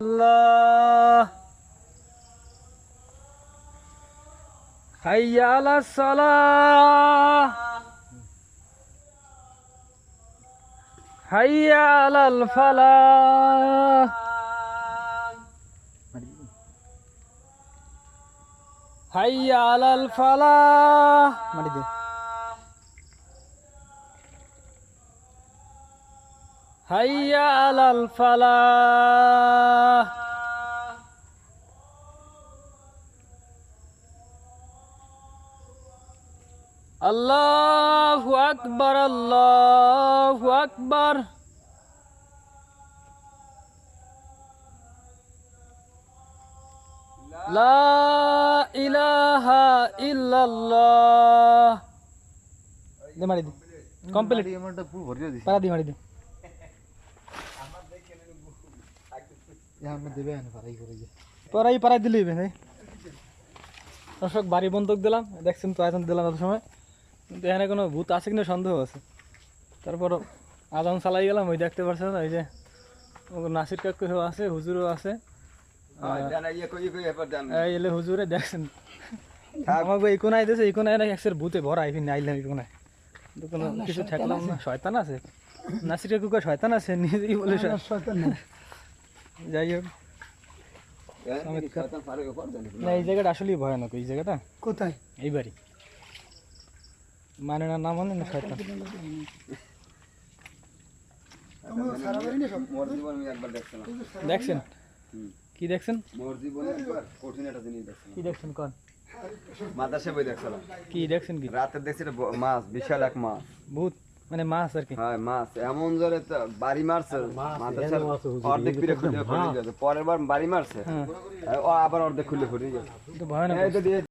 আল্লাহ হাইয়া আলাস সালাহ হাইয়া আলাল ফালাহ হাইয়া আলাল ফালাহ মারি দে হাইয়া আলাল ফালাহ আল্লাহু আকবার আল্লাহু আকবার লা ইলাহা ইল্লাল্লাহ দে মারি দে কমপ্লিট এমনটা পুরো ভরিয়ে দিছি পারা দি মারি দে পারাই দিলেই ভাই দর্শক বাড়ি বন্ধক দিলাম দেখছেন তো আয়োজন দিলাম এত সময় কিন্তু এখানে কোনো ভূত আছে কিনা সন্দেহ আছে তারপর আজান চালাই গেলাম ওই দেখতে পারছেন ওই যে নাসির কাকু আছে হুজুরও আছে এলে হুজুরে দেখছেন আমাকে এই কোনায় দিয়েছে এই কোনায় একশের ভূতে ভরা এখানে আইলাম এই কোনায় কোনো কিছু ঠেকলাম না শয়তান আছে নাসির কাকু শয়তান আছে নিজেই বলে শয়তান যাই হোক না এই জায়গাটা আসলেই ভয়ানক এই জায়গাটা কোথায় এই বাড়ি মানে না মানে না শয়তান দেখছেন কি দেখছেন কি দেখছেন কোন মাদাসে বই দেখছিলাম কি দেখছেন কি রাতে দেখছি মাছ বিশাল এক মাছ ভূত মানে মাছ আর কি হ্যাঁ মাছ এমন জোরে বাড়ি মারছে মাদাসে অর্ধেক পিরে খুলে গেছে পরের বার বাড়ি মারছে ও আবার অর্ধেক খুলে গেছে ভয়ানক